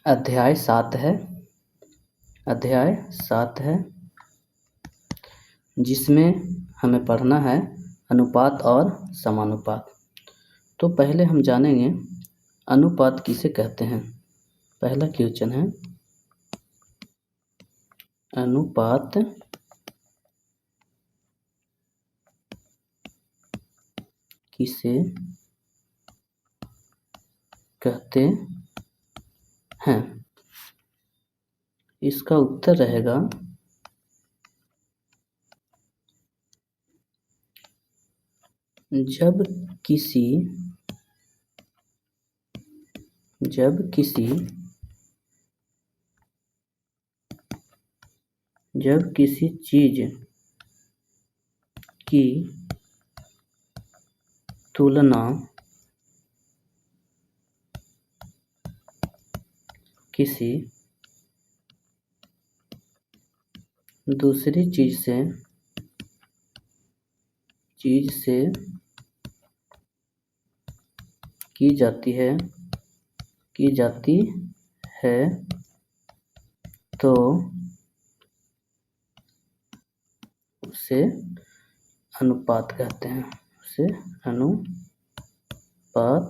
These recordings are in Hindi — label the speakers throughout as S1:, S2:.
S1: अध्याय 7 है। अध्याय 7 है जिसमें हमें पढ़ना है अनुपात और समानुपात। तो पहले हम जानेंगे अनुपात किसे कहते हैं। पहला क्वेश्चन है अनुपात किसे कहते हैं। इसका उत्तर रहेगा जब किसी चीज की तुलना किसी दूसरी चीज से की जाती है तो उसे अनुपात कहते हैं। उसे अनुपात,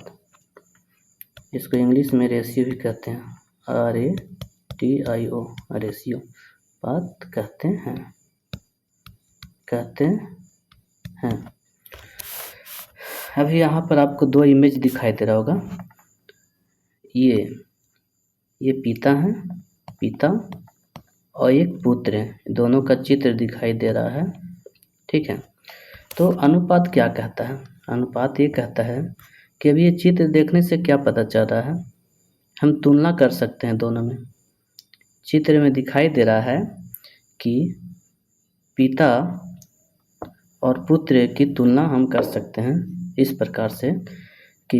S1: इसको इंग्लिश में रेशियो भी कहते हैं। RATIO रेशियो पात कहते हैं। अभी यहाँ पर आपको दो इमेज दिखाई दे रहा होगा। ये पिता है, पिता और एक पुत्र है, दोनों का चित्र दिखाई दे रहा है। ठीक है, तो अनुपात क्या कहता है। अनुपात ये कहता है कि अभी ये चित्र देखने से क्या पता चल रहा है, हम तुलना कर सकते हैं दोनों में। चित्र में दिखाई दे रहा है कि पिता और पुत्र की तुलना हम कर सकते हैं इस प्रकार से कि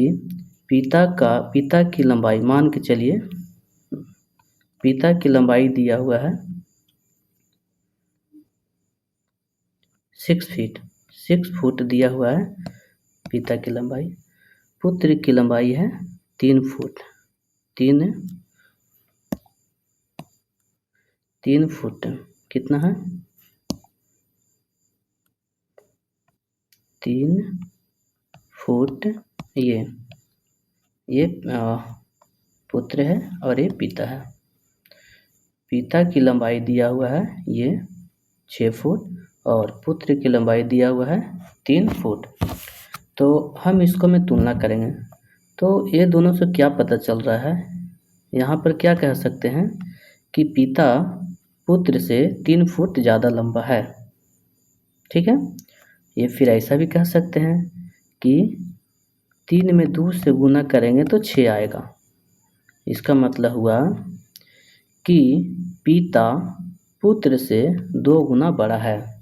S1: पिता की लंबाई, मान के चलिए पिता की लंबाई दिया हुआ है 6 फुट दिया हुआ है पिता की लंबाई। पुत्र की लंबाई है 3 फुट। 3 फुट कितना है? 3 फुट ये पुत्र है और ये पिता है। पिता की लंबाई दिया हुआ है ये 6 फुट और पुत्र की लंबाई दिया हुआ है 3 फुट। तो हम इसको में तुलना करेंगे तो ये दोनों से क्या पता चल रहा है, यहाँ पर क्या कह सकते हैं कि पिता पुत्र से 3 फुट ज़्यादा लंबा है। ठीक है, ये फिर ऐसा भी कह सकते हैं कि 3 में 2 से गुना करेंगे तो 6 आएगा। इसका मतलब हुआ कि पिता पुत्र से 2 गुना बड़ा है।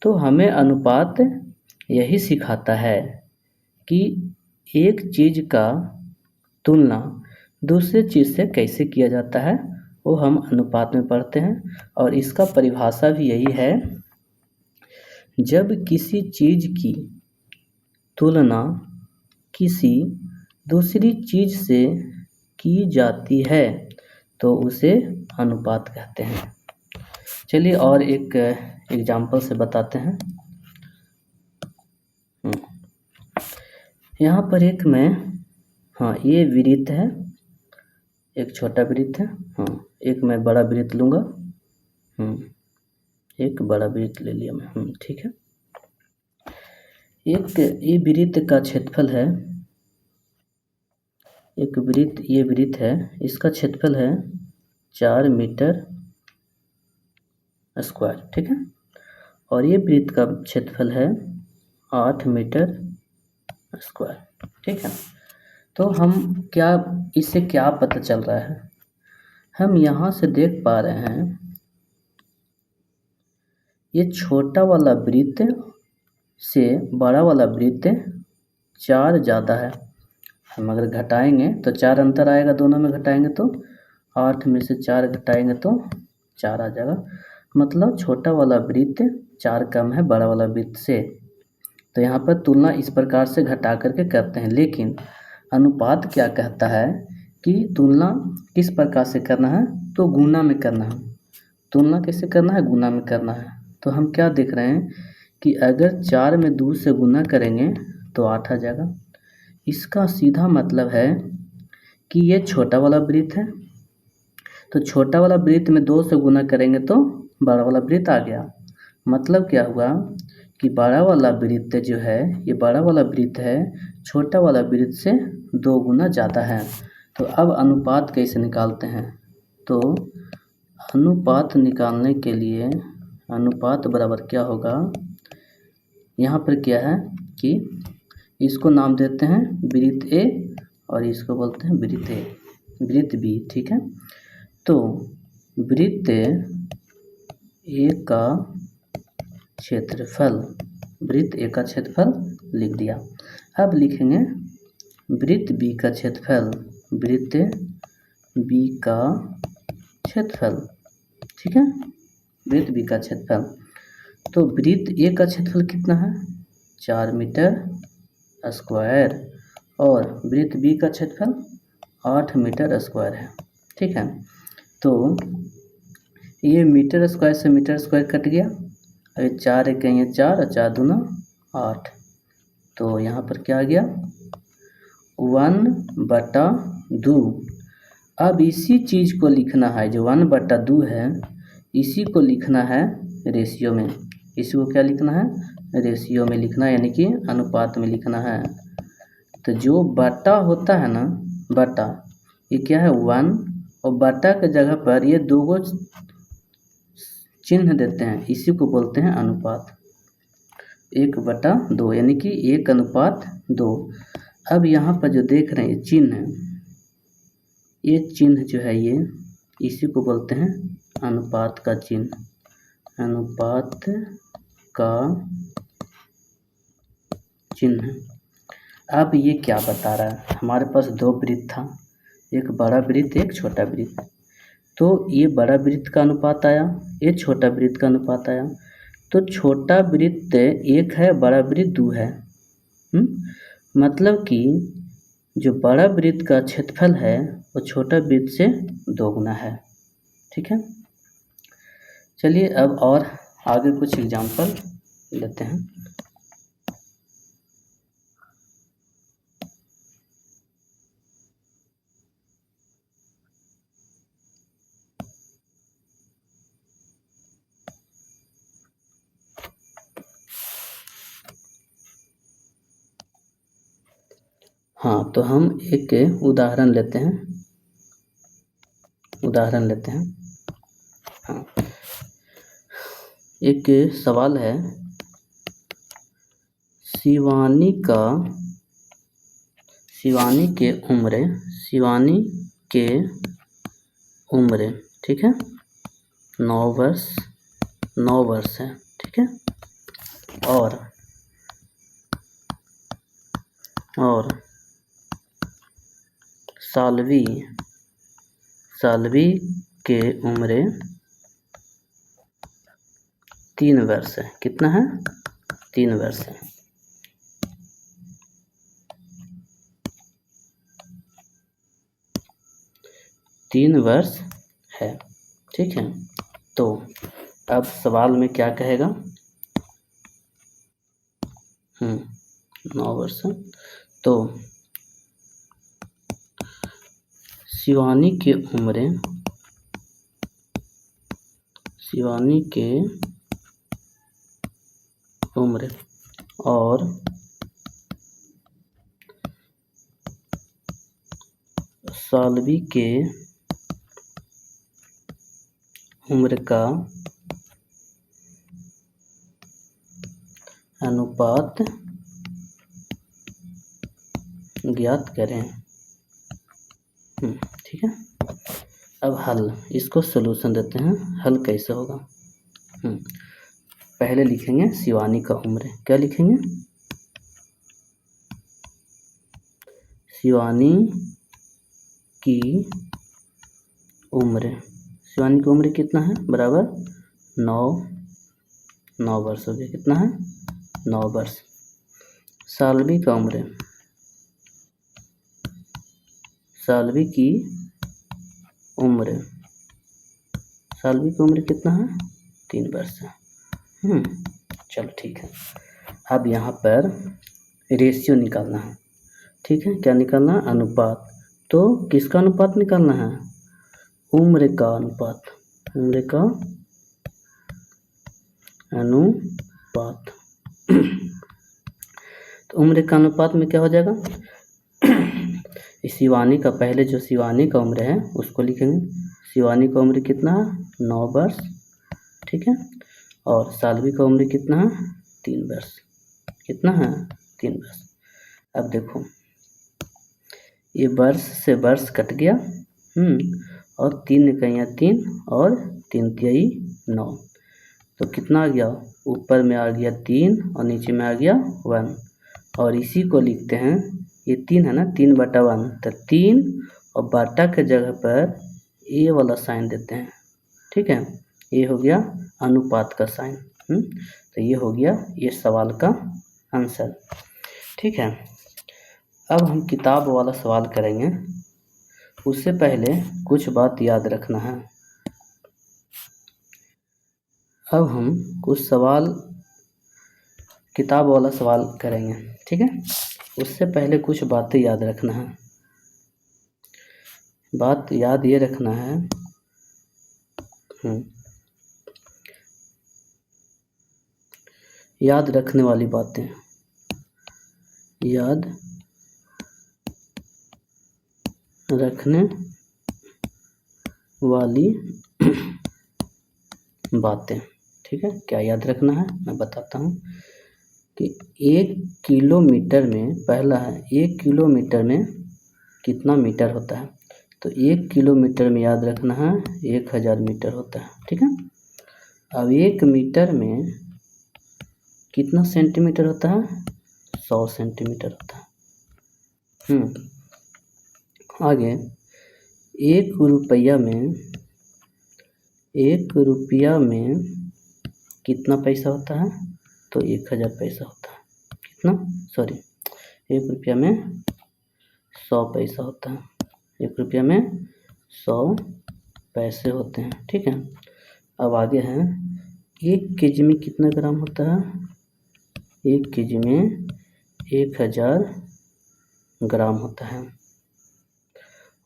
S1: तो हमें अनुपात यही सिखाता है कि एक चीज़ का तुलना दूसरे चीज़ से कैसे किया जाता है, वो हम अनुपात में पढ़ते हैं। और इसका परिभाषा भी यही है, जब किसी चीज़ की तुलना किसी दूसरी चीज़ से की जाती है तो उसे अनुपात कहते हैं। चलिए और एक एग्जाम्पल से बताते हैं। यहाँ पर ये वृत्त है, एक छोटा वृत्त है। एक मैं बड़ा वृत्त लूँगा। एक बड़ा वृत्त ले लिया मैं। ठीक है, ये वृत्त का क्षेत्रफल है, ये वृत्त है, इसका क्षेत्रफल है 4 मीटर स्क्वायर। ठीक है, और ये वृत्त का क्षेत्रफल है 8 मीटर स्क्वायर। ठीक है, तो इससे क्या पता चल रहा है, हम यहाँ से देख पा रहे हैं ये छोटा वाला वृत्त से बड़ा वाला वृत्त 4 ज़्यादा है। हम अगर घटाएंगे तो 4 अंतर आएगा, दोनों में घटाएंगे तो 8 में से 4 घटाएंगे तो 4 आ जाएगा। मतलब छोटा वाला वृत्त 4 कम है बड़ा वाला वृत्त से। तो यहाँ पर तुलना इस प्रकार से घटा करके करते हैं। लेकिन अनुपात क्या कहता है कि तुलना किस प्रकार से करना है, तो गुना में करना है। तुलना कैसे करना है, गुना में करना है। तो हम क्या देख रहे हैं कि अगर 4 में 2 से गुना करेंगे तो 8 आ जाएगा। इसका सीधा मतलब है कि ये छोटा वाला वृत्त है, तो छोटा वाला वृत्त में 2 से गुना करेंगे तो बड़ा वाला वृत्त आ गया। मतलब क्या हुआ कि बड़ा वाला वृत्त जो है, ये बड़ा वाला वृत्त है छोटा वाला वृत्त से 2 गुना ज़्यादा है। तो अब अनुपात कैसे निकालते हैं, तो अनुपात निकालने के लिए अनुपात बराबर क्या होगा, यहाँ पर क्या है कि इसको नाम देते हैं वृत्त ए और इसको बोलते हैं वृत्त बी। ठीक है, तो वृत्त ए का क्षेत्रफल, वृत्त ए का क्षेत्रफल लिख दिया। अब लिखेंगे वृत्त बी का क्षेत्रफल, वृत्त बी का क्षेत्रफल। ठीक है, वृत्त बी का क्षेत्रफल। तो वृत्त ए का क्षेत्रफल कितना है, 4 मीटर स्क्वायर, और वृत्त बी का क्षेत्रफल 8 मीटर स्क्वायर है। ठीक है, तो ये मीटर स्क्वायर से मीटर स्क्वायर कट गया, और 4 एक ये 4 और 4 दूना 8, तो यहाँ पर क्या आ गया 1/2। अब इसी चीज़ को लिखना है, जो 1/2 है इसी को लिखना है रेशियो में। इसी को क्या लिखना है, रेशियो में लिखना है, यानी कि अनुपात में लिखना है। तो जो बटा होता है ना, बटा ये क्या है 1, और बटा के जगह पर ये 2 को चिन्ह देते हैं, इसी को बोलते हैं अनुपात। 1/2 यानी कि 1:2। अब यहाँ पर जो देख रहे हैं चिन्ह, ये चिन्ह जो है ये इसी को बोलते हैं अनुपात का चिन्ह, अनुपात का चिन्ह। अब ये क्या बता रहा है, हमारे पास 2 वृत्त था, एक बड़ा वृत्त एक छोटा वृत्त। तो ये बड़ा वृत्त का अनुपात आया, ये छोटा वृत्त का अनुपात आया। तो छोटा वृत्त 1 है, बड़ा वृत्त 2 है। मतलब कि जो बड़ा वृत्त का क्षेत्रफल है वो छोटा वृत्त से 2 गुना है। ठीक है, चलिए अब और आगे कुछ एग्जाम्पल लेते हैं। हाँ, तो हम एक उदाहरण लेते हैं, हाँ, एक सवाल है, शिवानी के उम्र ठीक है 9 वर्ष है। ठीक है, और सालवी के उम्र 3 वर्ष है। कितना है, 3 वर्ष है। है। ठीक है, तो अब सवाल में क्या कहेगा, 9 वर्ष है। तो शिवानी के उम्र और सालवी के उम्र का अनुपात ज्ञात करें। ठीक है, अब हल, इसको सलूशन देते हैं, हल कैसे होगा। पहले लिखेंगे शिवानी का उम्र, क्या लिखेंगे, शिवानी की उम्र कितना है, बराबर 9 वर्ष हो गया। कितना है, 9 वर्ष। सालवी का उम्र साल्वी की उम्र, साल्वी की उम्र कितना है? 3 वर्ष है। चलो ठीक है। अब यहाँ पर रेशियो निकालना है, ठीक है। क्या निकालना है? अनुपात। तो किसका अनुपात निकालना है? उम्र का अनुपात, उम्र का अनुपात। तो उम्र का अनुपात में क्या हो जाएगा? शिवानी का, पहले जो शिवानी का उम्र है उसको लिखेंगे। शिवानी का उम्र कितना है? 9 वर्ष, ठीक है। और साल्वी का उम्र कितना है? 3 वर्ष। कितना है? 3 वर्ष। अब देखो, ये वर्ष से वर्ष कट गया, और 3 इकाइयाँ 3 और 3 तिहाई 9, तो कितना आ गया? ऊपर में आ गया 3 और नीचे में आ गया 1, और इसी को लिखते हैं, ये 3 है ना, 3/1, तो 3 और बाटा के जगह पर ये वाला साइन देते हैं, ठीक है। ये हो गया अनुपात का साइन। तो ये हो गया ये सवाल का आंसर, ठीक है। अब हम किताब वाला सवाल करेंगे, उससे पहले कुछ बात याद रखना है। अब हम कुछ सवाल किताब वाला सवाल करेंगे, ठीक है। उससे पहले कुछ बातें याद रखना है। बात याद ये रखना है, याद रखने वाली बातें, याद रखने वाली बातें, ठीक है। क्या याद रखना है मैं बताता हूँ कि 1 किलोमीटर में, पहला है 1 किलोमीटर में कितना मीटर होता है? तो 1 किलोमीटर में याद रखना है 1000 मीटर होता है, ठीक है। अब 1 मीटर में कितना सेंटीमीटर होता है? 100 सेंटीमीटर होता है। आगे 1 रुपया में, 1 रुपया में कितना पैसा होता है? तो 1000 पैसा होता है। कितना? सॉरी, 1 रुपया में 100 पैसा होता है। 1 रुपया में 100 पैसे होते हैं, ठीक है। अब आगे है 1 केजी में कितना ग्राम होता है? 1 केजी में 1000 ग्राम होता है।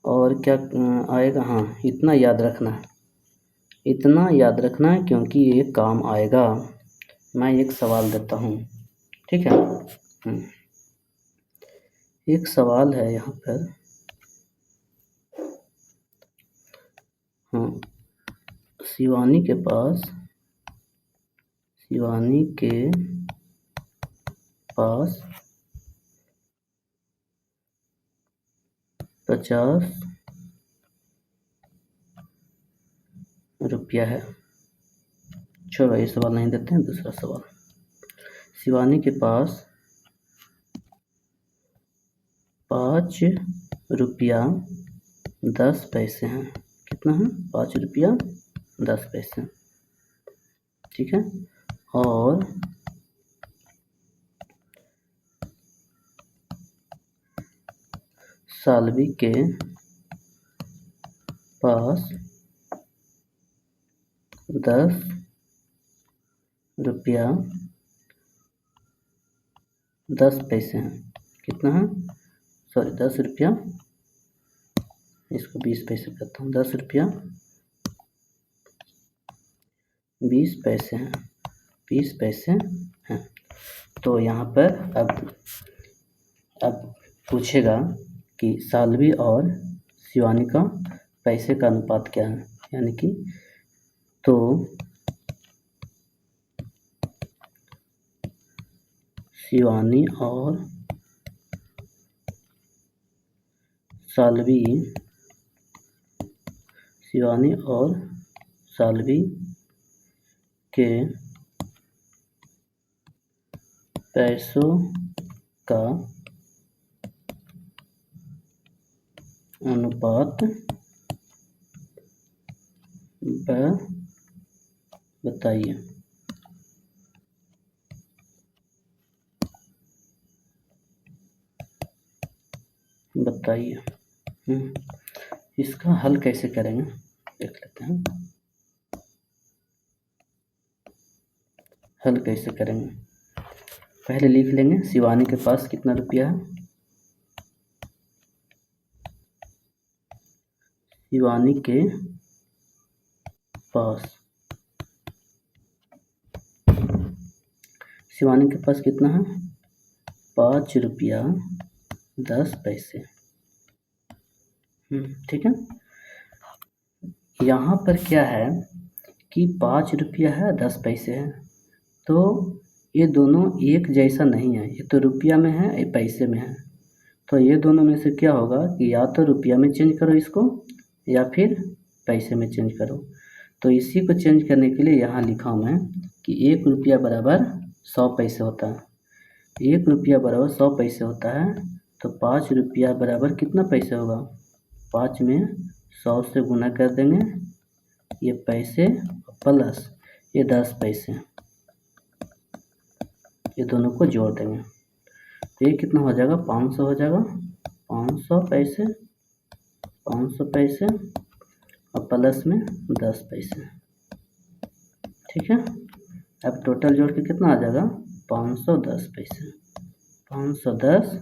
S1: और क्या आएगा? इतना याद रखना है, इतना याद रखना है, क्योंकि ये काम आएगा। मैं एक सवाल देता हूँ, ठीक है। एक सवाल है यहाँ पर, शिवानी के पास 50 रुपया है। छोड़ो, ये सवाल नहीं देते हैं, दूसरा सवाल। शिवानी के पास 5 रुपया 10 पैसे हैं। कितना है? 5 रुपया 10 पैसे, ठीक है। और साल्वी के पास 10 रुपया 10 पैसे हैं। कितना है? सॉरी, 10 रुपया, इसको 20 पैसे करता हूँ। 10 रुपया 20 पैसे हैं, 20 पैसे हैं। तो यहाँ पर अब पूछेगा कि साल्वी और शिवानी का पैसे का अनुपात क्या है, यानी कि तो शिवानी और साल्वी के पैसों का अनुपात बताइए। इसका हल कैसे करेंगे देख लेते हैं। हल कैसे करेंगे, पहले लिख लेंगे शिवानी के पास कितना रुपया है। शिवानी के पास कितना है, 5 रुपया 10 पैसे। ठीक है, यहाँ पर क्या है कि 5 रुपया है 10 पैसे है, तो ये दोनों एक जैसा नहीं है, ये तो रुपया में है, ये पैसे में है। तो ये दोनों में से क्या होगा कि या तो रुपया में चेंज करो इसको या फिर पैसे में चेंज करो। तो इसी को चेंज करने के लिए यहाँ लिखा हूँ मैं कि 1 रुपया बराबर 100 पैसे होता है। 1 रुपया बराबर 100 पैसे होता है, तो 5 रुपया बराबर कितना पैसे होगा, 5 में 100 से गुना कर देंगे, ये पैसे प्लस ये 10 पैसे, ये दोनों को जोड़ देंगे तो ये कितना हो जाएगा, 500 हो जाएगा। 500 पैसे और प्लस में 10 पैसे। ठीक है, अब टोटल जोड़ के कितना आ जाएगा, 510 पैसे। 510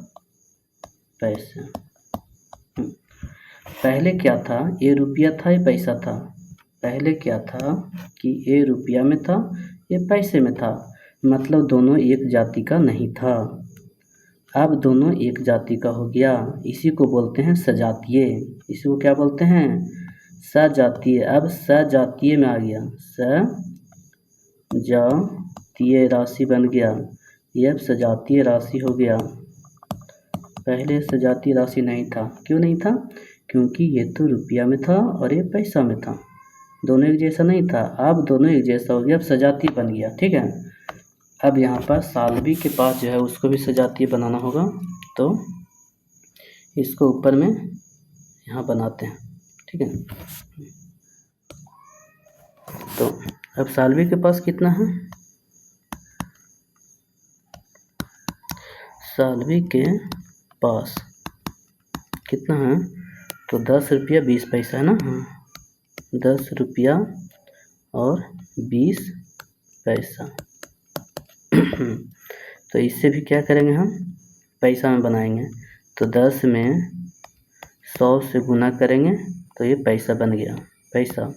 S1: पैसे। पहले क्या था, ये रुपया था ये पैसा था। पहले क्या था कि ये रुपया में था ये पैसे में था, मतलब दोनों एक जाति का नहीं था। अब दोनों एक जाति का हो गया, इसी को बोलते हैं सजातीय। इसी को क्या बोलते हैं, सजातीय। अब सजातीय में आ गया, सजातीय राशि बन गया, ये अब सजातीय राशि हो गया। पहले सजातीय राशि नहीं था, क्यों नहीं था, क्योंकि ये तो रुपया में था और ये पैसा में था, दोनों एक जैसा नहीं था। अब दोनों एक जैसा हो गया, अब सजातीय बन गया। ठीक है, अब यहाँ पर साल्वी के पास जो है उसको भी सजातीय बनाना होगा, तो इसको ऊपर में यहाँ बनाते हैं। ठीक है, तो अब साल्वी के पास कितना है, साल्वी के पास कितना है, तो 10 रुपया 20 पैसा है ना। 10 रुपया और 20 पैसा। तो इससे भी क्या करेंगे हम, पैसा में बनाएंगे, तो 10 में 100 से गुना करेंगे तो ये पैसा बन गया, पैसा।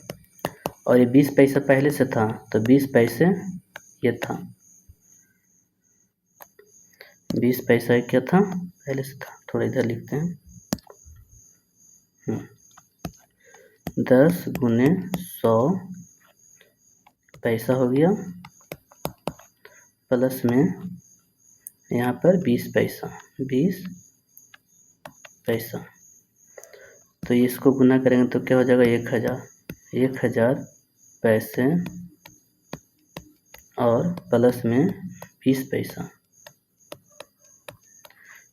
S1: और ये 20 पैसा पहले से था, तो 20 पैसे ये था, 20 पैसा ये क्या था, पहले से था। थोड़ा इधर लिखते हैं, 10 गुने 100 पैसा हो गया, प्लस में यहाँ पर 20 पैसा, 20 पैसा। तो इसको गुना करेंगे तो क्या हो जाएगा, 1000, 1000 पैसे और प्लस में 20 पैसा,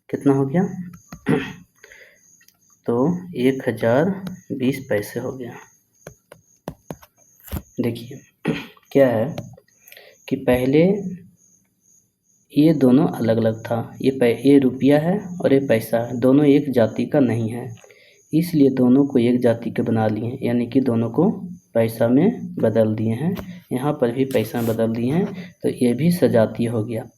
S1: कितना हो गया, तो 1020 पैसे हो गया। देखिए क्या है कि पहले ये दोनों अलग अलग था, ये रुपया है और ये पैसा है, दोनों एक जाति का नहीं है, इसलिए दोनों को एक जाति के बना लिए, यानी कि दोनों को पैसा में बदल दिए हैं। यहाँ पर भी पैसा में बदल दिए हैं, तो ये भी सजातीय हो गया।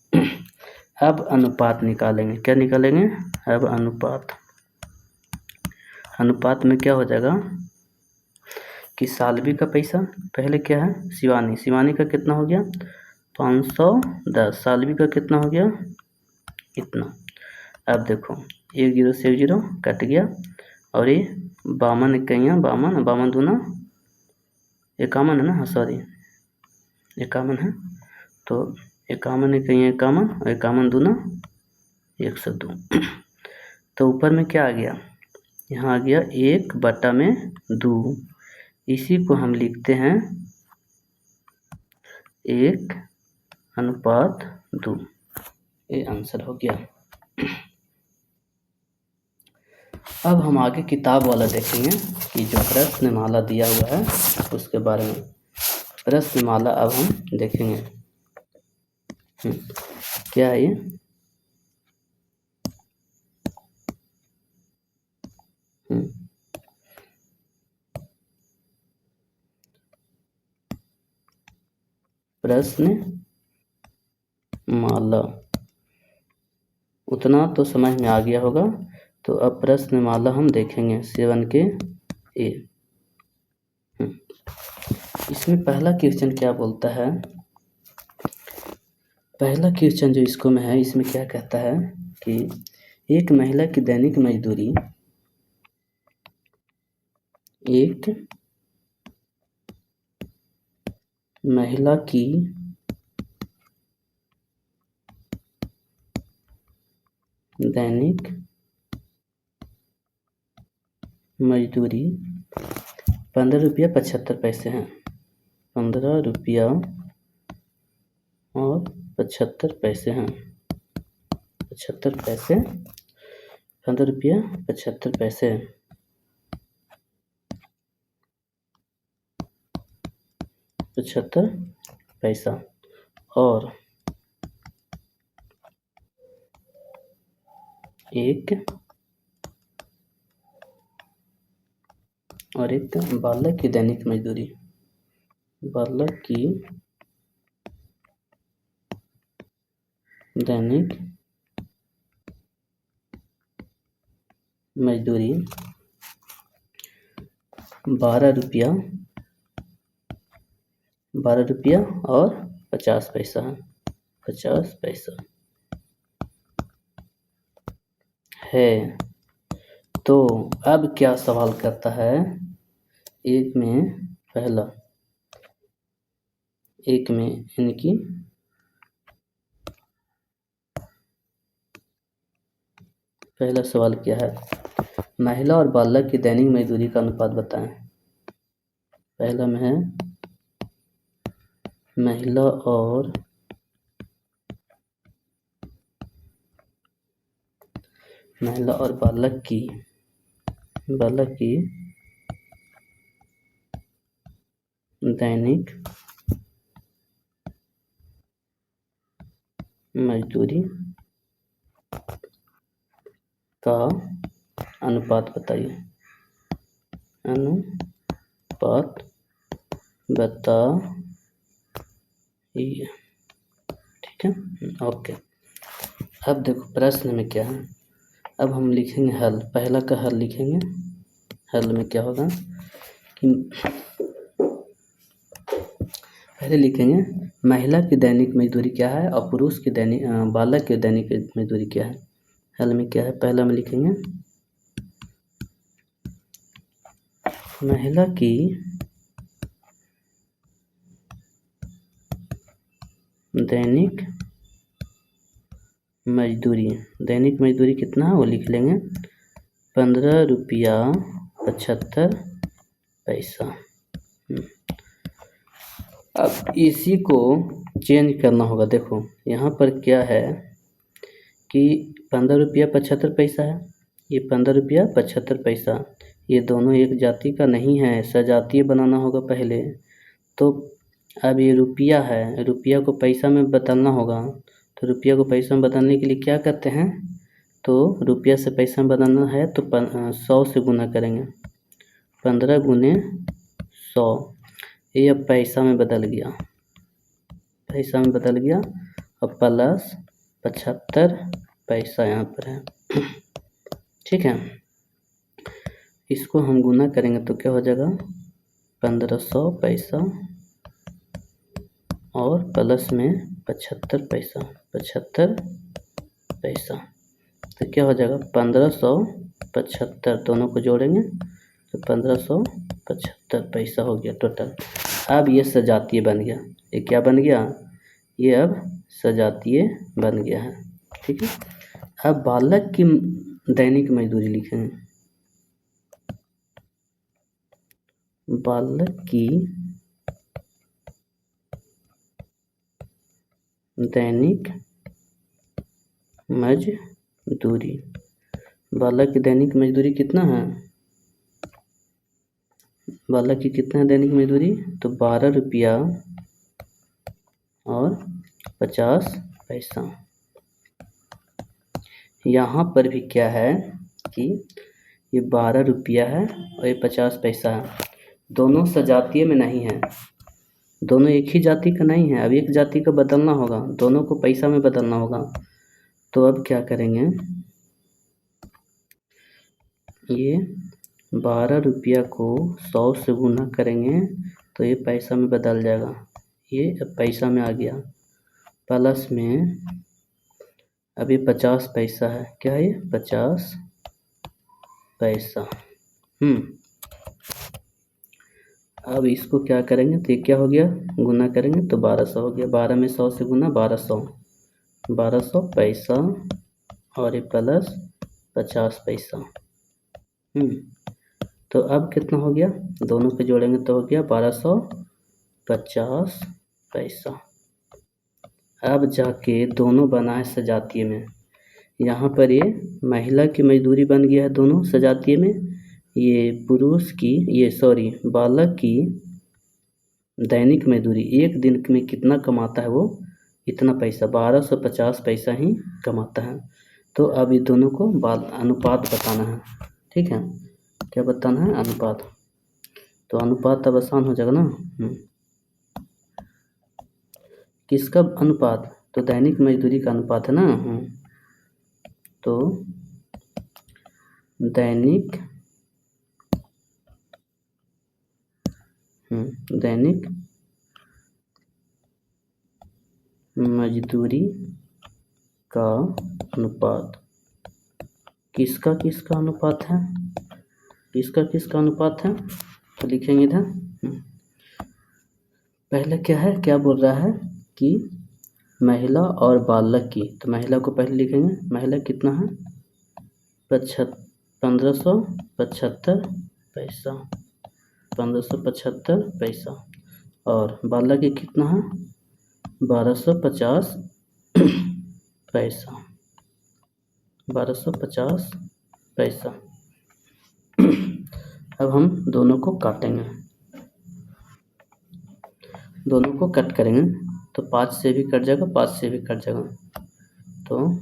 S1: अब अनुपात निकालेंगे, क्या निकालेंगे, अब अनुपात में क्या हो जाएगा कि साल्वी का पैसा पहले क्या है, शिवानी का कितना हो गया, 510, साल्वी का कितना हो गया, इतना। अब देखो 1 0 से 1 0 कट गया, और ये 52 इक्यावन, 52 दूना 51 है ना, हाँ सॉरी 51 है, तो 51 इक्यावन 51 और 51 दूना 102। तो ऊपर में क्या आ गया, यहाँ आ गया 1/2, इसी को हम लिखते हैं 1:2। ये आंसर हो गया। अब हम आगे किताब वाला देखेंगे कि जो प्रश्नमाला दिया हुआ है उसके बारे में। प्रश्नमाला अब हम देखेंगे, क्या है प्रश्न माला, उतना तो समझ में आ गया होगा। तो अब प्रश्न माला हम देखेंगे 7 के ए। इसमें पहला क्वेश्चन क्या बोलता है, पहला क्वेश्चन जो इसको में है, इसमें क्या कहता है कि एक महिला की दैनिक मजदूरी, एक महिला की दैनिक मजदूरी 15 रुपया 75 पैसे हैं। 15 रुपया और 75 पैसे हैं। 75 पैसे, 15 रुपया 75 पैसे, 75 पैसा। और एक बालक की दैनिक मजदूरी, बालक की दैनिक मजदूरी 12 रुपया और 50 पैसा है। 50 पैसा है। तो अब क्या सवाल करता है, एक में इनकी पहला सवाल क्या है, महिला और बालक की दैनिक मजदूरी का अनुपात बताएं। पहला में है महिला और बालक की दैनिक मजदूरी का अनुपात बताइए। अनुपात बताइए। ठीक है, ओके। अब देखो प्रश्न में क्या है, अब हम लिखेंगे हल। पहला का हल लिखेंगे। हल में क्या होगा कि पहले लिखेंगे महिला की दैनिक मजदूरी क्या है और पुरुष की बालक की दैनिक मजदूरी क्या है। हल में क्या है, पहला में लिखेंगे महिला की दैनिक मजदूरी कितना है वो लिख लेंगे, 15 रुपया 75 पैसा। अब इसी को चेंज करना होगा। देखो यहाँ पर क्या है कि 15 रुपया 75 पैसा है, ये 15 रुपया 75 पैसा, ये दोनों एक जाति का नहीं है, सजातीय बनाना होगा पहले। तो अब ये रुपया है, रुपया को पैसा में बदलना होगा। तो रुपया को पैसा में बदलने के लिए क्या करते हैं, तो रुपया से पैसा में बदलना है तो 100 से गुना करेंगे। 15 गुने 100, ये अब पैसा में बदल गया, और प्लस 75 पैसा यहाँ पर है। ठीक है, इसको हम गुना करेंगे तो क्या हो जाएगा, 1500 पैसा और प्लस में 75 पैसा। तो क्या हो जाएगा, 1575, दोनों को जोड़ेंगे तो 1575 पैसा हो गया टोटल। अब ये सजातीय बन गया। ये क्या बन गया, ये अब सजातीय बन गया है। ठीक है, अब बालक की दैनिक मजदूरी लिखेंगे। बालक की दैनिक मजदूरी, बालक की दैनिक मजदूरी कितना है, बालक की कितना है दैनिक मजदूरी, तो 12 रुपया और 50 पैसा। यहाँ पर भी क्या है कि ये 12 रुपया है और ये 50 पैसा है। दोनों सजातीय में नहीं है, दोनों एक ही जाति का नहीं है। अब एक जाति का बदलना होगा, दोनों को पैसा में बदलना होगा। तो अब क्या करेंगे, ये 12 रुपया को 100 से गुना करेंगे तो ये पैसा में बदल जाएगा। ये अब पैसा में आ गया, प्लस में अभी 50 पैसा है। क्या है ये? 50 पैसा। अब इसको क्या करेंगे तो ये क्या हो गया, गुना करेंगे तो 1200 हो गया। 12 में 100 से गुना 1200, 1200 पैसा और ये प्लस 50 पैसा। तो अब कितना हो गया, दोनों पे जोड़ेंगे तो हो गया 1250 पैसा। अब जाके दोनों बना है सजातीय में। यहाँ पर ये महिला की मजदूरी बन गया है दोनों सजातीय में, ये पुरुष की, ये सॉरी बालक की दैनिक मजदूरी, एक दिन में कितना कमाता है वो, इतना पैसा 1250 पैसा ही कमाता है। तो अब ये दोनों को अनुपात बताना है। ठीक है, क्या बताना है, अनुपात। तो अनुपात अब आसान हो जाएगा ना। किसका अनुपात, तो दैनिक मजदूरी का अनुपात है ना। तो दैनिक मजदूरी का अनुपात किसका अनुपात है, किसका अनुपात है। तो लिखेंगे इधर, पहले क्या है, क्या बोल रहा है कि महिला और बालक की। तो महिला को पहले लिखेंगे, महिला कितना है, 1575 पैसा, 1575 पैसा। और बालक की कितना है, 1250 पैसा, 1250 पैसा। अब हम दोनों को काटेंगे, दोनों को कट करेंगे तो 5 से भी कट जाएगा, 5 से भी कट जाएगा। तो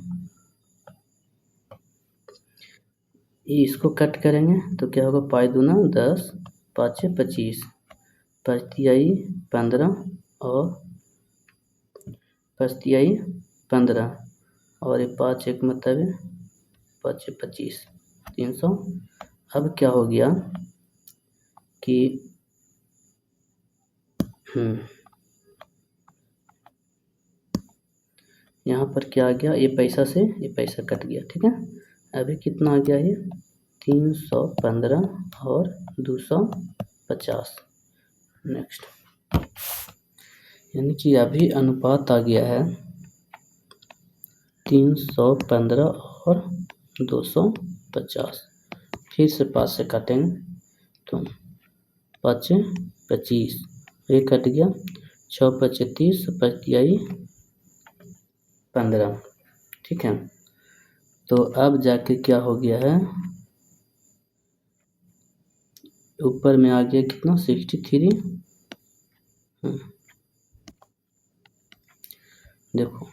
S1: इसको कट करेंगे तो क्या होगा, 5 दूना 10, 5 25, 5 तिहाई 15 और 5 तिहाई 15 और ये 5 एक मतलब 5 25, 300। अब क्या हो गया कि यहाँ पर क्या आ गया, ये पैसा से ये पैसा कट गया। ठीक है, अभी कितना आ गया, ये 315 और 250। नेक्स्ट, यानी कि अभी अनुपात आ गया है 315 और 250। फिर से 5 से काटेंगे तो 5 25, ये कट गया, 6 5 30, 5 तिहाई 15। ठीक है, तो अब जाके क्या हो गया है, ऊपर में आ गया कितना, 63। देखो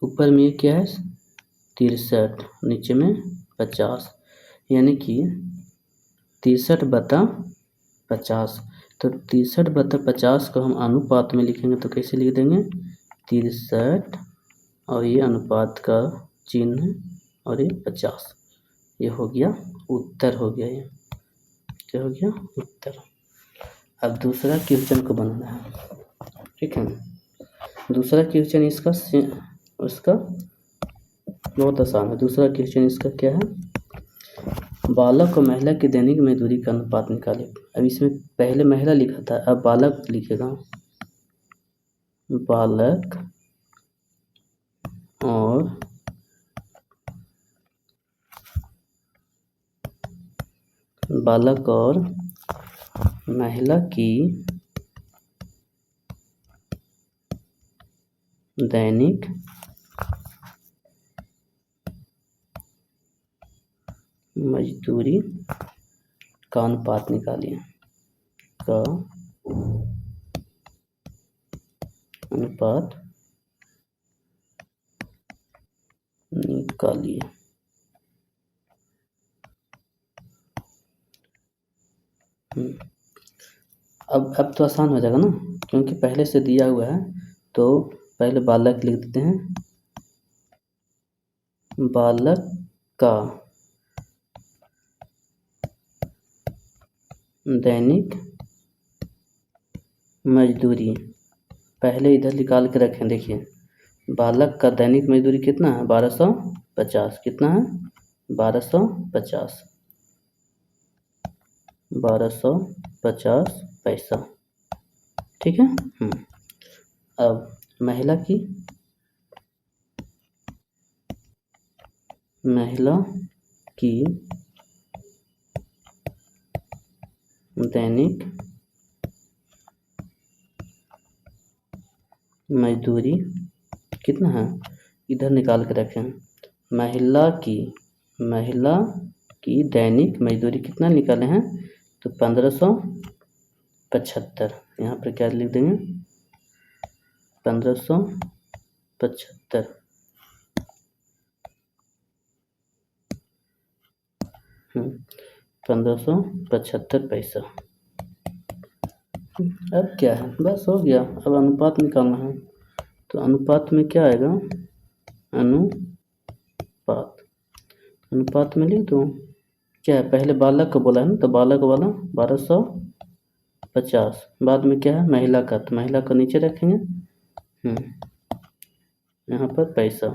S1: ऊपर में ये क्या है, 63, नीचे में 50, यानी कि 63/50। तो 63/50 को हम अनुपात में लिखेंगे तो कैसे लिख देंगे, 63 और ये अनुपात का चिन्ह और ये 50। ये हो गया उत्तर, हो गया ये क्या हो गया, उत्तर। अब दूसरा क्वेश्चन को बनाना है। ठीक है, दूसरा क्वेश्चन उसका बहुत आसान है। दूसरा क्वेश्चन इसका क्या है, बालक और महिला की दैनिक मजदूरी का अनुपात निकाले। अब इसमें पहले महिला लिखा था, अब बालक लिखेगा, बालक और महिला की दैनिक मजदूरी का अनुपात निकालिए, का अनुपात निकालिए। अब तो आसान हो जाएगा ना, क्योंकि पहले से दिया हुआ है। तो पहले बालक लिख देते हैं, बालक का दैनिक मजदूरी पहले इधर निकाल के रखें। देखिए, बालक का दैनिक मजदूरी कितना है? 1250। कितना है? 1250। 1250 पैसा। ठीक है। अब महिला की दैनिक मजदूरी कितना है? इधर निकाल के रखें। महिला की दैनिक मजदूरी कितना निकाले हैं? तो 1575। यहाँ पर क्या लिख देंगे? 1575। 1575 पैसा। अब क्या है? बस हो गया। अब अनुपात निकालना है। तो अनुपात में क्या आएगा? अनुपात में लिख दो। क्या है? पहले बालक को बोला है ना, तो बालक वाला 1250। बाद में क्या है? महिला का, तो महिला को नीचे रखेंगे। यहाँ पर पैसा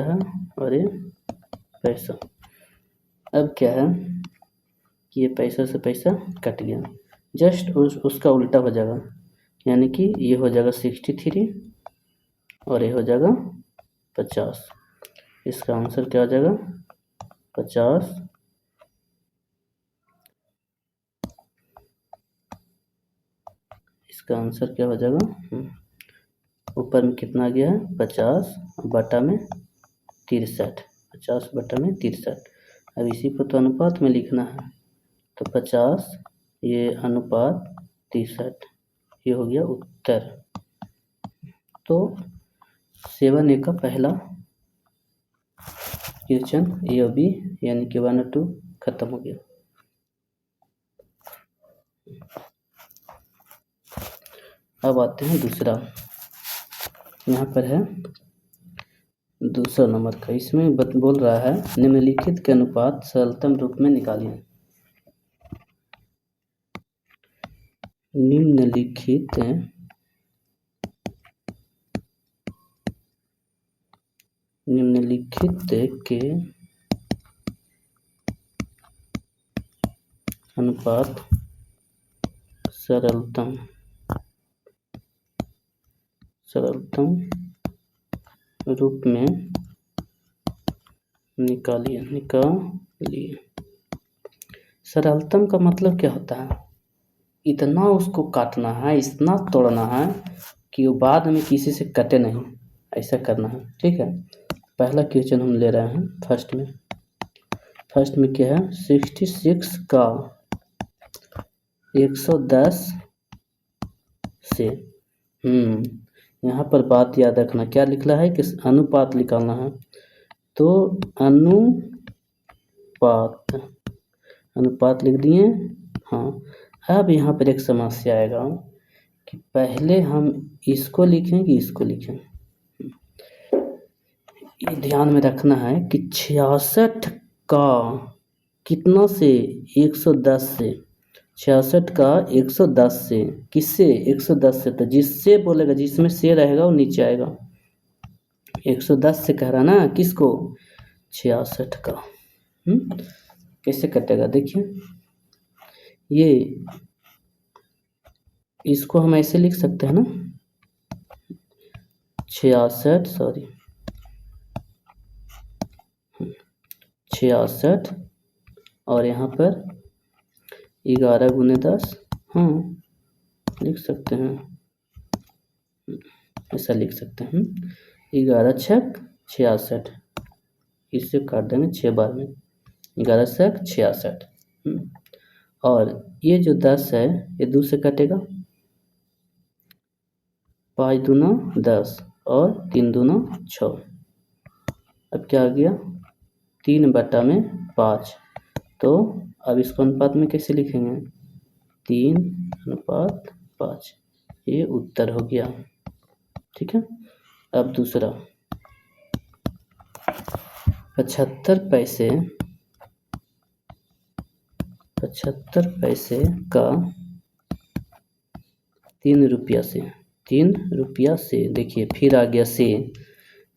S1: है और ये पैसा। अब क्या है कि ये पैसा से पैसा कट गया, जस्ट उसका उल्टा हो जाएगा, यानी कि ये हो जाएगा 63 और ये हो जाएगा 50। इसका आंसर क्या हो जाएगा? 50। इसका आंसर क्या हो जाएगा? ऊपर में कितना आ गया है? 50 बटा में 63। 50 बटा में 63। अब इसी को तो अनुपात में लिखना है, तो 50 ये अनुपात 63, ये हो गया उत्तर। तो 7A का पहला क्वेश्चन ए और बी यानी कि 1 और 2 खत्म हो गया। अब आते हैं दूसरा। यहाँ पर है दूसरा नंबर का। इसमें बोल रहा है निम्नलिखित के अनुपात सरलतम रूप में निकालिए। निम्नलिखित के अनुपात सरलतम रूप में निकालिए। सरलतम का मतलब क्या होता है? इतना उसको काटना है, इतना तोड़ना है कि वो बाद में किसी से कटे नहीं, ऐसा करना है। ठीक है। पहला क्वेश्चन हम ले रहे हैं फर्स्ट में क्या है? 66 का 110 से यहाँ पर बात याद रखना, क्या लिखना है कि अनुपात निकालना है। तो अनुपात लिख दिए। हाँ, अब यहाँ पर एक समस्या आएगा कि पहले हम इसको लिखें कि इसको लिखें। ये ध्यान में रखना है कि 66 का कितना से? 110 से। 66 का 110 से किससे? 110 से। तो जिससे बोलेगा, जिसमें से रहेगा वो नीचे आएगा। 110 से कह रहा ना किसको? 66 का। कैसे कटेगा? देखिए, ये इसको हम ऐसे लिख सकते हैं ना, 66 और यहाँ पर 11 गुने 10। लिख सकते हैं, ऐसा लिख सकते हैं। 11 छक 66, इससे काट देंगे 6 बार में। 11 छक 66। और ये जो 10 है ये 2 से कटेगा। 5 दूना 10 और 3 दूना 6। अब क्या आ गया? 3 बटा में 5। तो अब इसको अनुपात में कैसे लिखेंगे? 3:5, ये उत्तर हो गया। ठीक है। अब दूसरा, 75 पैसे का 3 रुपया से, देखिए फिर आ गया से,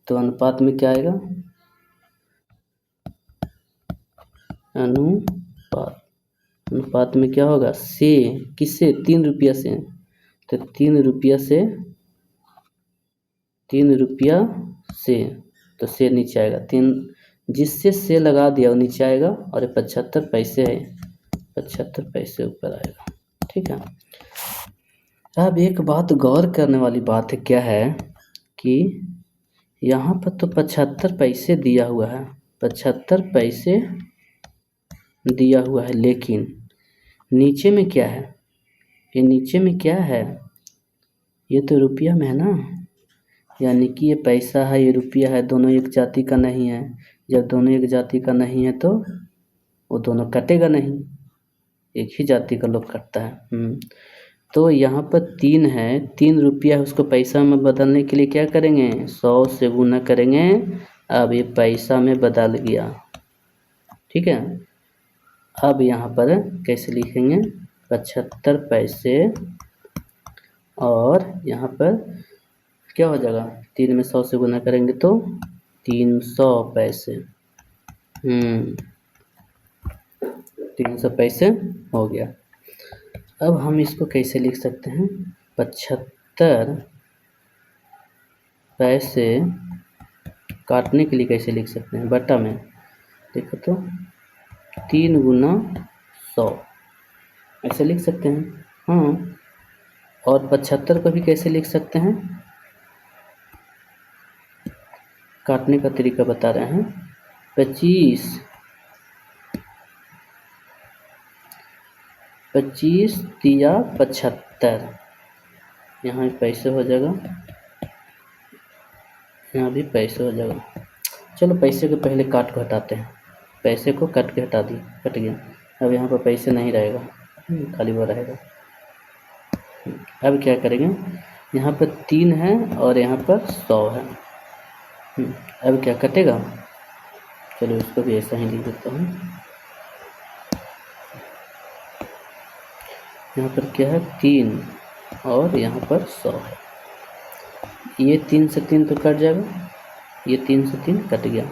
S1: तो अनुपात में क्या आएगा? अनुपात में क्या होगा? से किससे? 3 रुपया से, तो 3 रुपया से तो से नीचे आएगा, 3 जिससे से लगा दिया वो नीचे आएगा, और 75 पैसे है, 75 पैसे ऊपर आएगा। ठीक है। अब एक बात गौर करने वाली बात है, क्या है कि यहाँ पर तो 75 पैसे दिया हुआ है, 75 पैसे दिया हुआ है, लेकिन नीचे में क्या है? ये नीचे में क्या है? ये तो रुपया में है ना, यानी कि ये पैसा है, ये रुपया है, दोनों एक जाति का नहीं है। जब दोनों एक जाति का नहीं है तो वो दोनों कटेगा नहीं, एक ही जाति का लोग कटता है। तो यहाँ पर 3 है, 3 रुपया है, उसको पैसा में बदलने के लिए क्या करेंगे? 100 से गुना करेंगे। अब ये पैसा में बदल गया। ठीक है। अब यहाँ पर कैसे लिखेंगे? 75 पैसे, और यहाँ पर क्या हो जाएगा? 3 में 100 से गुना करेंगे तो 300 पैसे। 300 पैसे हो गया। अब हम इसको कैसे लिख सकते हैं? 75 पैसे काटने के लिए कैसे लिख सकते हैं? बटा में देखो तो 3 गुना 100 ऐसे लिख सकते हैं। हाँ, और 75 को भी कैसे लिख सकते हैं? काटने का तरीका बता रहे हैं। 25 तिया 75, यहाँ भी पैसे हो जाएगा, यहाँ भी पैसे हो जाएगा। चलो पैसे के पहले काट को हटाते हैं, पैसे को कट के हटा दी, कट गया। अब यहाँ पर पैसे नहीं रहेगा, खाली वो रहेगा। अब क्या करेंगे? यहाँ पर 3 है और यहाँ पर 100 है। अब क्या कटेगा? चलो इसको भी ऐसा ही लिख देता हूँ। यहाँ पर क्या है? 3 और यहाँ पर 100 है। ये 3 से 3 तो कट जाएगा, ये 3 से 3 कट गया,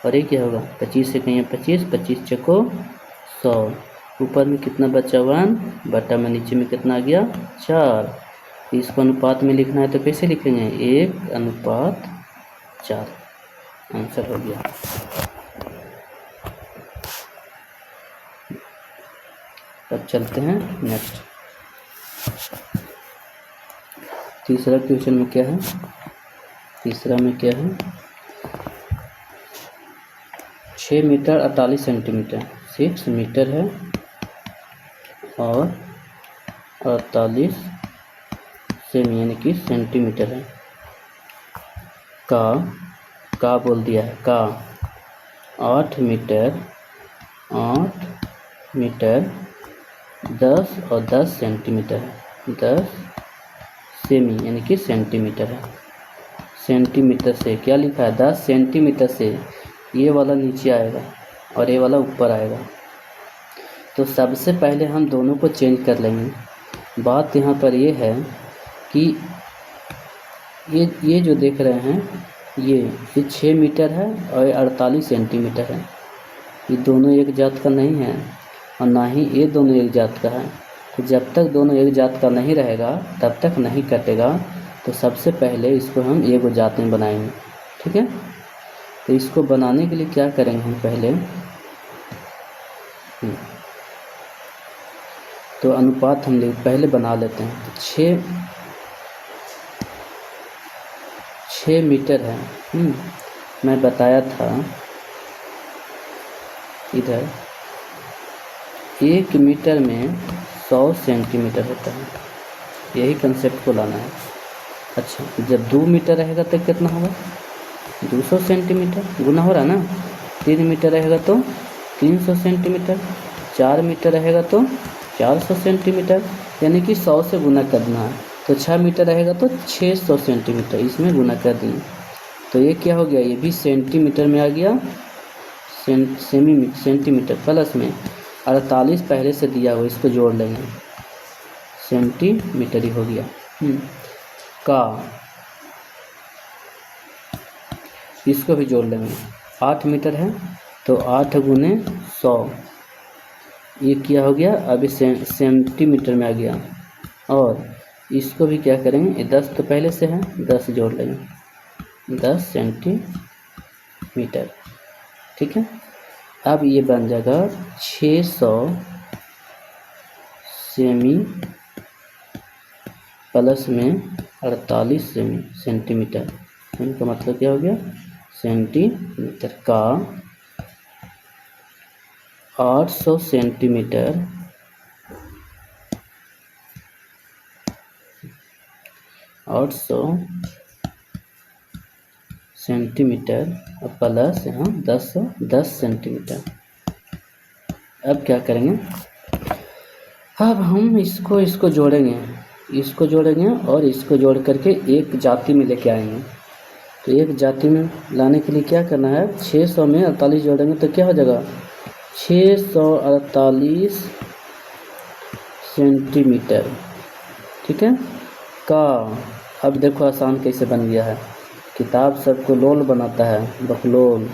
S1: और ये क्या होगा? 25 से कहीं 25, 25 चको 100, ऊपर में कितना बचा? 1, बटा में नीचे में कितना आ गया? 4। इसको अनुपात में लिखना है तो कैसे लिखेंगे? 1:4। आंसर हो गया। अब चलते हैं नेक्स्ट। तीसरा क्वेश्चन में क्या है? तीसरा में क्या है? 6 मीटर 48 सेंटीमीटर, 6 मीटर है और 48 सेमी यानी कि सेंटीमीटर है। का बोल दिया है, का 8 मीटर 10 और 10 सेंटीमीटर है, 10 सेमी यानी कि सेंटीमीटर है। सेंटीमीटर से क्या लिखा है? 10 सेंटीमीटर से ये वाला नीचे आएगा और ये वाला ऊपर आएगा। तो सबसे पहले हम दोनों को चेंज कर लेंगे। बात यहाँ पर ये है कि ये जो देख रहे हैं ये 6 मीटर है और 48 सेंटीमीटर है। ये दोनों एक जात का नहीं है और ना ही ये दोनों एक जात का है। तो जब तक दोनों एक जात का नहीं रहेगा तब तक नहीं कटेगा। तो सबसे पहले इसको हम एक जात में बनाएंगे। ठीक है। तो इसको बनाने के लिए क्या करेंगे हम? पहले तो अनुपात हम पहले बना लेते हैं। 6 मीटर है। मैं बताया था इधर 1 मीटर में 100 सेंटीमीटर होता है, यही कंसेप्ट को लाना है। अच्छा, जब 2 मीटर रहेगा तो कितना होगा? 200 सेंटीमीटर। गुना हो रहा ना। 3 मीटर रहेगा तो 300 सेंटीमीटर। 4 मीटर रहेगा तो 400 सेंटीमीटर, यानी कि 100 से गुना करना है। तो 6 मीटर रहेगा तो 600 सेंटीमीटर, इसमें गुना कर दिए। तो ये क्या हो गया, ये भी सेंटीमीटर में आ गया, सेंटीमीटर प्लस में 48 पहले से दिया हुआ, इसको जोड़ लेंगे, सेंटीमीटर ही हो गया। का इसको भी जोड़ लेंगे, 8 मीटर है तो 8 गुने 100, ये क्या हो गया, अभी सेंटीमीटर में आ गया। और इसको भी क्या करेंगे, 10 तो पहले से है, 10 जोड़ लेंगे, 10 सेंटीमीटर, ठीक है। अब ये बन जाएगा 600 सेमी प्लस में 48 सेंटीमीटर, इनका मतलब क्या हो गया, सेंटीमीटर का 800 सेंटीमीटर, 800 सेंटीमीटर प्लस यहाँ 10 सेंटीमीटर। अब क्या करेंगे, अब हम इसको जोड़ेंगे, इसको जोड़ेंगे और इसको जोड़ करके एक जाति में लेके आएंगे। तो एक जाति में लाने के लिए क्या करना है, 600 में 48 जोड़ेंगे तो क्या हो जाएगा, 648 सेंटीमीटर, ठीक है। का अब देखो आसान कैसे बन गया है, किताब सबको लोल बनाता है, बकलोल,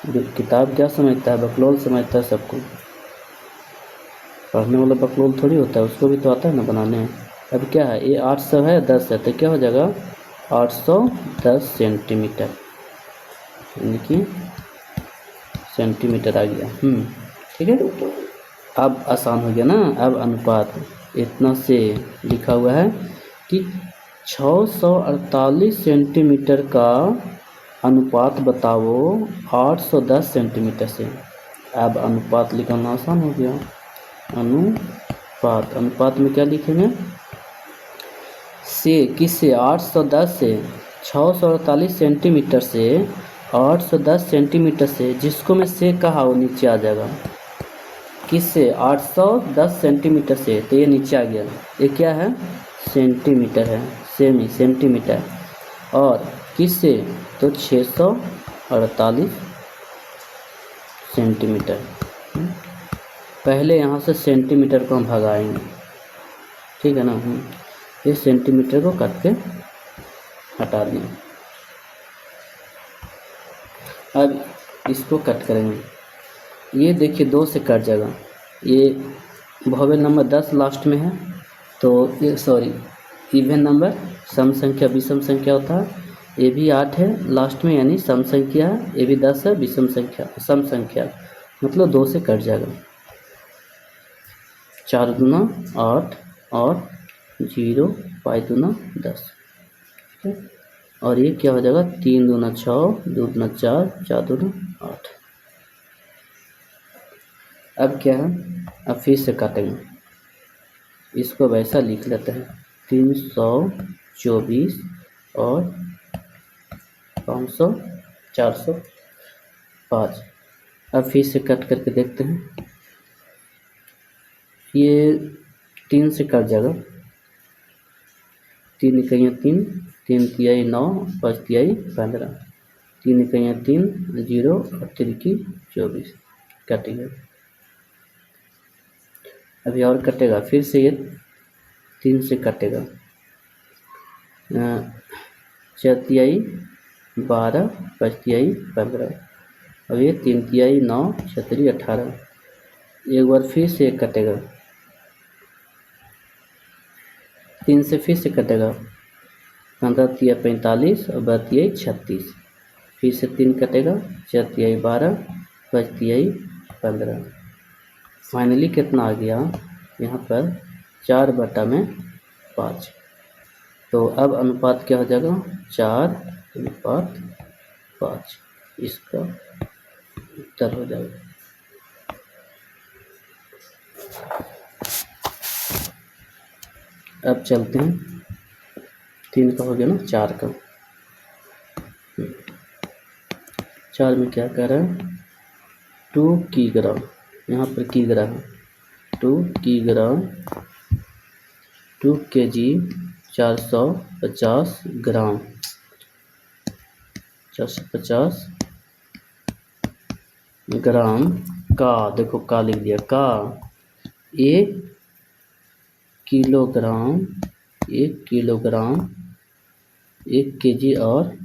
S1: किताब क्या समझता है, बकलोल समझता है सबको, पढ़ने वाला बकलोल थोड़ी होता है, उसको भी तो आता है ना बनाने। अब क्या है, ये 800 है, 10 है, तो क्या हो जाएगा 810 सेंटीमीटर, यानी कि सेंटीमीटर आ गया। ठीक है, अब आसान हो गया ना। अब अनुपात इतना से लिखा हुआ है कि 648 सेंटीमीटर का अनुपात बताओ 810 सेंटीमीटर से। अब अनुपात लिखना आसान हो गया। अनुपात में क्या लिखेंगे, से किससे, 810 से 648 सेंटीमीटर से 810 सेंटीमीटर से, जिसको मैं से कहा वो नीचे आ जाएगा, किससे 810 सेंटीमीटर से, तो ये नीचे आ गया। ये क्या है, सेंटीमीटर है, सेमी सेंटीमीटर, और किससे तो 648 सेंटीमीटर। पहले यहाँ से सेंटीमीटर को हम भगाएंगे, ठीक है ना। ये सेंटीमीटर को काट के हटा दें। अब इसको कट करेंगे, ये देखिए 2 से कट जाएगा, ये वोवेल नंबर 10 लास्ट में है, तो ये सॉरी इवन नंबर, सम संख्या विषम संख्या होता है, ये भी 8 है लास्ट में, यानी सम संख्या है, ये भी 10 है विषम संख्या, सम संख्या, मतलब 2 से कट जाएगा। 4 दूना 8 और 0 5 दूना 10, और ये क्या हो जाएगा, 3 दूना 6 2 दूना 4 4 दूना 8। अब क्या है, अब फिर से काटेंगे, इसको वैसा लिख लेते हैं, 324 और 500 405। अब फिर से कट करके देखते हैं, ये 3 से कट जाएगा, 3 इकाइयाँ 3 3 तिहाई 9 5 तिहाई 15, 3 इकाइयाँ 3 0 और 3 की 24, कट गया। अभी और कटेगा, फिर से ये 3 से कटेगा, 4 तिहाई 12 5 तिहाई 15, अब ये 3 तिहाई 9 6 तिहाई 18। एक बार फिर से कटेगा, 3 से फिर से कटेगा, 15 तिहाई 45 और 12 तिहाई 36, फिर से 3 कटेगा, 4 तिहाई 12 5 तिहाई 15। फाइनली कितना आ गया यहाँ पर, 4/5। तो अब अनुपात क्या हो जाएगा, 4/5, इसका उत्तर हो जाएगा। अब चलते हैं, 3 का हो गया ना, 4 का। 4 में क्या कह रहा है, 2 किलोग्राम, यहाँ पर किग्रा है, 2 किग्रा, 2 kg 450 ग्राम, 450 ग्राम का, देखो का लिख दिया, का 1 किलोग्राम, 1 किलोग्राम 1 kg और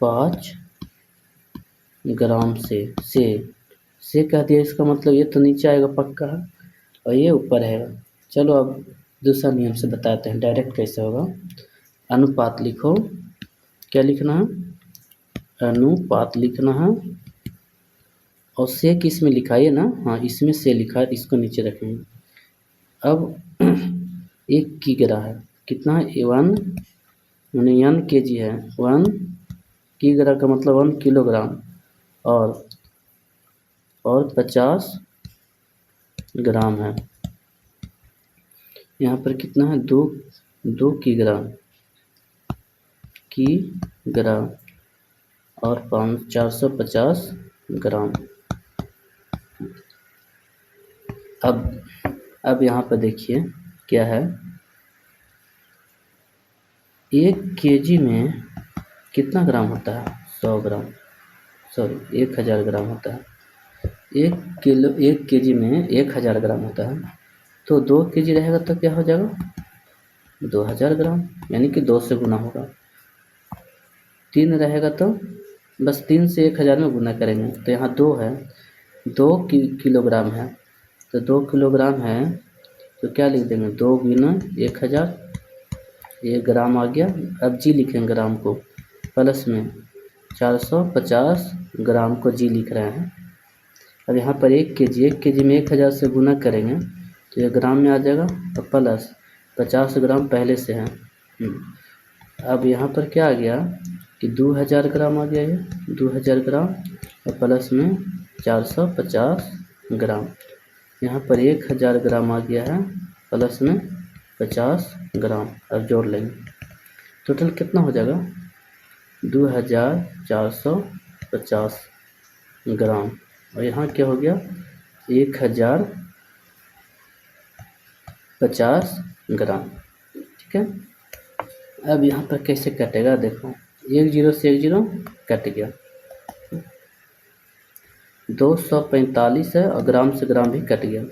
S1: 5 ग्राम से कह दिया। इसका मतलब ये तो नीचे आएगा पक्का और ये ऊपर है। चलो अब दूसरा नियम से बताते हैं डायरेक्ट कैसे होगा। अनुपात लिखो, क्या लिखना है, अनुपात लिखना है, और से किस में लिखा है ना, हाँ इसमें से लिखा है, इसको नीचे रखेंगे। अब 1 किग्रा है, कितना है, 1 यानी 1 kg है, 1 किग्रा का मतलब 1 किलोग्राम, और 50 ग्राम है। यहाँ पर कितना है, 2 किग्रा और 450 ग्राम। अब यहाँ पर देखिए क्या है, 1 kg में कितना ग्राम होता है, 100 ग्राम, सॉरी 1000 ग्राम होता है। 1 kg में 1000 ग्राम होता है, तो 2 kg रहेगा तो क्या हो जाएगा, 2000 ग्राम, यानी कि 2 से गुना होगा। 3 रहेगा तो बस 3 से 1000 में गुना करेंगे, तो यहाँ 2 है, 2 किलोग्राम है, तो 2 किलोग्राम है तो क्या लिख देंगे, 2 गुना 1000, ये ग्राम आ गया। अब जी लिखेंगे ग्राम को, प्लस में 450 ग्राम को जी लिख रहे हैं। अब यहाँ पर 1 kg में 1000 से गुना करेंगे तो ये ग्राम में आ जाएगा, और प्लस 50 ग्राम पहले से है। अब यहाँ पर क्या आ गया कि 2000 ग्राम आ गया, ये 2000 ग्राम और प्लस में 450 ग्राम। यहाँ पर 1000 ग्राम आ गया है, प्लस में 50 ग्राम। अब जोड़ लेंगे, टोटल कितना हो जाएगा, 2450 ग्राम, और यहाँ क्या हो गया, 1050 ग्राम। ठीक है, अब यहाँ पर कैसे कटेगा, देखो 1 0 से 1 0 कट गया, 245 है और ग्राम से ग्राम भी कट गया,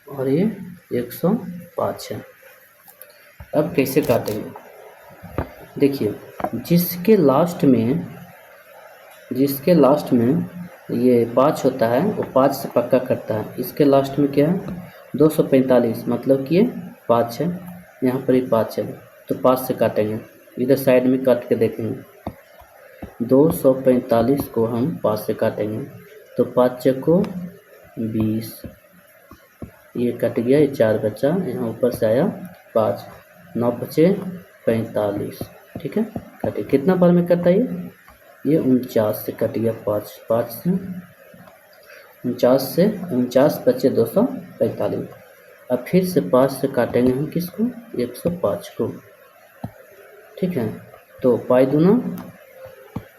S1: और ये 105 है। अब कैसे काटेंगे, देखिए जिसके लास्ट में ये 5 होता है वो 5 से पक्का कटता है। इसके लास्ट में क्या है, 245, मतलब कि ये 5 है, यहाँ पर ही 5 है, तो 5 से काटेंगे। इधर साइड में काट के देखेंगे, 245 को हम 5 से काटेंगे, तो 5 चक्को 20, ये कट गया, ये 4 बचा, यहाँ ऊपर से आया 5, 9 बचे 45। ठीक है, कटे, कितना बार में कटा ये 49 से कट गया, 5 से 49 बचे 245। अब फिर से 5 से काटेंगे हम किसको, 105 को। ठीक है, तो 5 दूना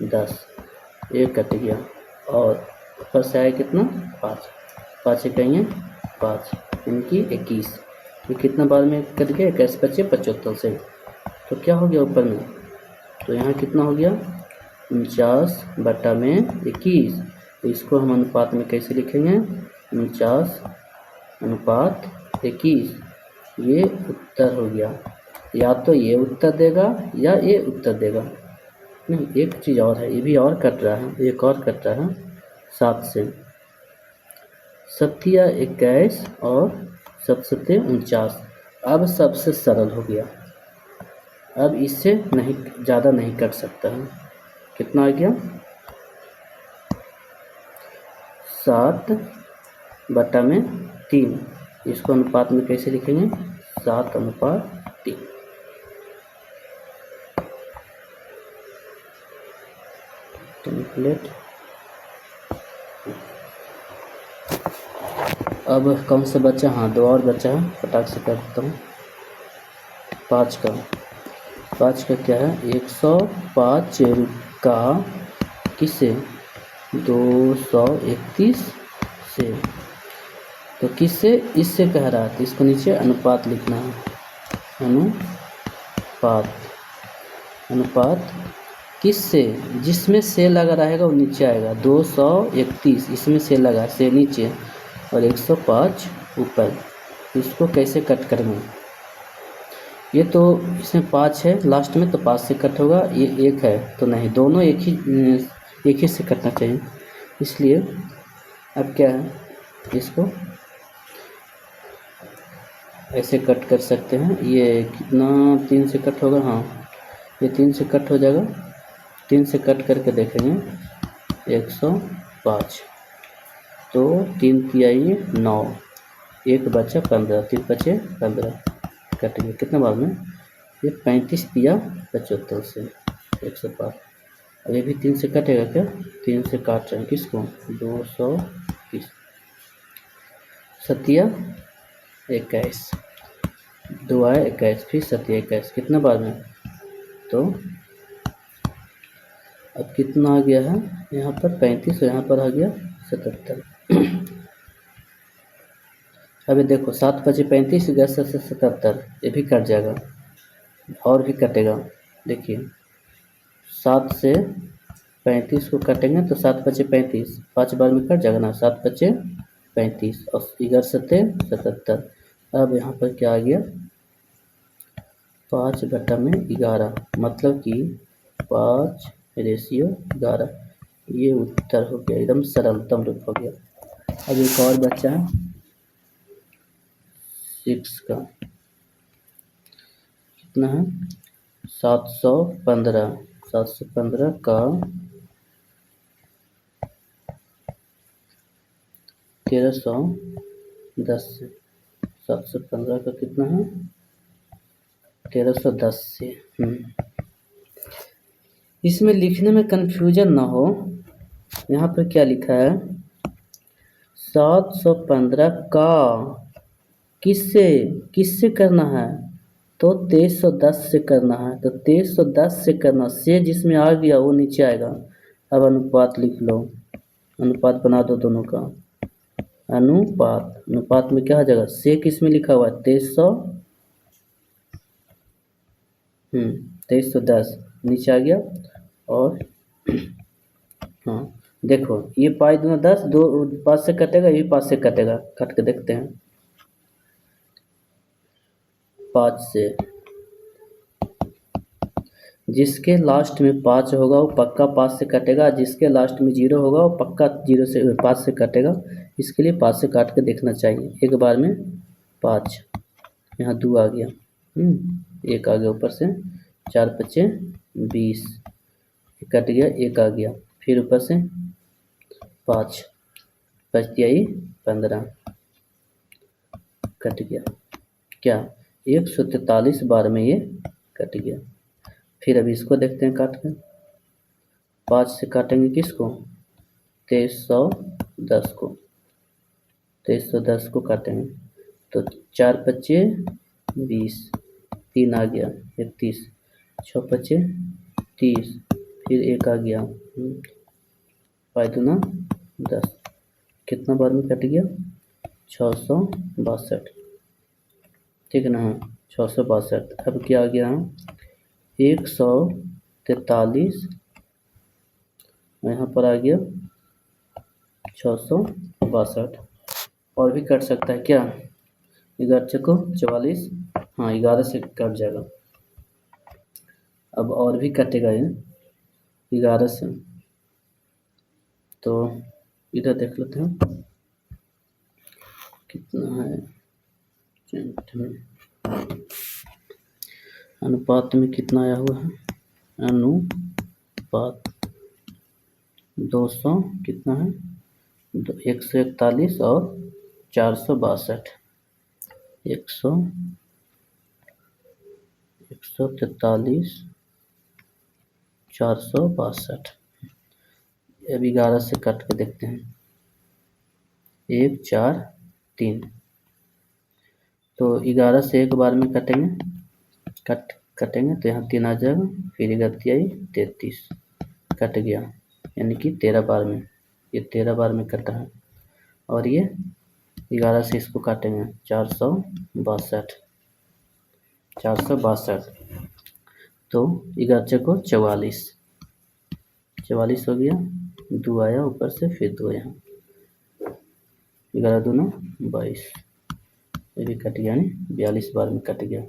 S1: 10, ये कट गया, और ऊपर से आया कितना, 5 कहेंगे 5, इनकी 21, ये कितना बार में कट गया, 21 बचे 75 से, तो क्या हो गया ऊपर में, तो यहाँ कितना हो गया, 49 बटा में 21, तो इसको हम अनुपात में कैसे लिखेंगे, 49 अनुपात 21, ये उत्तर हो गया। या तो ये उत्तर देगा या ये उत्तर देगा, नहीं एक चीज़ और है, ये भी और कट रहा है, एक और कट रहा है 7 से, 7 21 और 7 49। अब सबसे सरल हो गया, अब इससे नहीं ज़्यादा नहीं कट सकता है। कितना आ गया, 7 बटा में 3, इसको अनुपात में कैसे लिखेंगे, 7 अनुपात 3। टेम्पलेट, अब कम से बचा, हाँ 2 और बचा है, फटाक से कर देता हूँ। 5 का क्या है, 105 का किसे 231 से। तो किससे? इससे कह रहा है, तो इसको नीचे अनुपात लिखना है। अनुपात, अनुपात किससे? जिसमें से लगा रहेगा वो नीचे आएगा। 231 इसमें से लगा, से नीचे, और 105 ऊपर। इसको कैसे कट करेंगे? ये तो इसमें 5 है लास्ट में, तो 5 से कट होगा। ये 1 है तो नहीं, दोनों एक ही से कटना चाहिए। इसलिए अब क्या है, इसको ऐसे कट कर सकते हैं। ये कितना 3 से कट होगा? हाँ, ये 3 से कट हो जाएगा। 3 से कट करके देखेंगे 105। तो 3 तिहाई 9, 1 बचा 15, 3 बचे 15, कट गया। कितना बार में? ये 35 तिया 75 से 105। अब ये भी 3 से कटेगा क्या? 3 से काट रहे हैं किसको? 230, सतिया 21, 2 आए 21, फिर सतिया 21, कितना बार में? तो अब कितना आ गया है यहाँ पर? 35, और यहाँ पर आ गया 77। अभी देखो 7 बचे 35, 11 से 77, ये भी कट जाएगा और भी कटेगा। देखिए 7 से 35 को काटेंगे तो 7 बचे 35, 5 बार में कट जाएगा ना। 7 बचे 35 और 11 सत्ते 77। अब यहाँ पर क्या आ गया? 5/11, मतलब कि 5:11। ये उत्तर हो गया, एकदम सरलतम रूप हो गया। अब एक और बच्चा है 6 का, कितना है? 715, 715 का 1310 से। 715 का कितना है? 1310 से। इसमें लिखने में कंफ्यूजन ना हो, यहाँ पर क्या लिखा है? 715 का किससे किससे करना है? तो 2310 से करना है। तो 2310 से करना, से जिसमें आ गया वो नीचे आएगा। अब अनुपात लिख लो, अनुपात बना दो दोनों का। अनुपात, अनुपात में क्या आ जाएगा? से किस में लिखा हुआ है? 2310 नीचे आ गया। और हाँ देखो, ये 5 दूना 10, 2 5 से कटेगा, ये 5 से कटेगा। काट के देखते हैं। 5 से जिसके लास्ट में 5 होगा वो पक्का 5 से कटेगा, जिसके लास्ट में 0 होगा वो पक्का 5 से कटेगा। इसके लिए 5 से काट के देखना चाहिए। एक बार में 5, यहाँ 2 आ गया, 1 आ गया ऊपर से, 4 बचे 20, कट गया, 1 आ गया, फिर ऊपर से 5, 5 तिहाई 15, कट गया। क्या? 143 बार में ये कट गया। फिर अभी इसको देखते हैं काट कर। 5 से काटेंगे किसको? 2310 को, 2310 को काटेंगे तो 4 बचे 20, 3 आ गया 31, 6 बचे 30, फिर 1 आ गया, 5 दूना 10, कितना बार में कट गया? 662, ठीक है ना। 662। अब क्या आ गया? 143, यहाँ पर आ गया 662। और भी कट सकता है क्या? 11 को 44, हाँ 11 से कट जाएगा। अब और भी कटेगा ये 11 से, तो इधर देख लेते हैं कितना है। अनुपात में कितना आया हुआ है? अनुपात 200 कितना है? 141 और 462, 143 462। अब 11 से कट के देखते हैं। 1 4 3, तो 11 से एक बार में कटेंगे तो यहाँ 3 आ जाएगा, फिर 11 तिहाई 33, कट गया, यानी कि 13 बार में। ये 13 बार में कटा है, और ये 11 से इसको काटेंगे 462, 462, तो 11 को 44, 44 हो गया, 2 आया ऊपर से, फिर 2 यहाँ, 11 दूना 22, ये भी कट गया, यानी 42 बार में कट गया।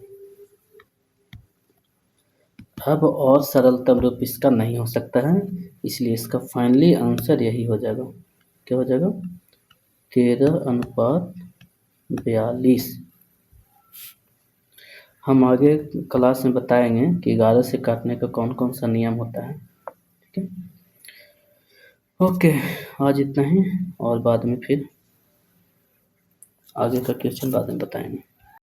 S1: अब और सरलतम रूप इसका नहीं हो सकता है, इसलिए इसका फाइनली आंसर यही हो जाएगा। क्या हो जाएगा? 13:42। हम आगे क्लास में बताएंगे कि 11 से काटने का कौन कौन सा नियम होता है। ठीक है, ओके, आज इतना ही, और बाद में फिर आगे का क्वेश्चन बाद में बताएंगे।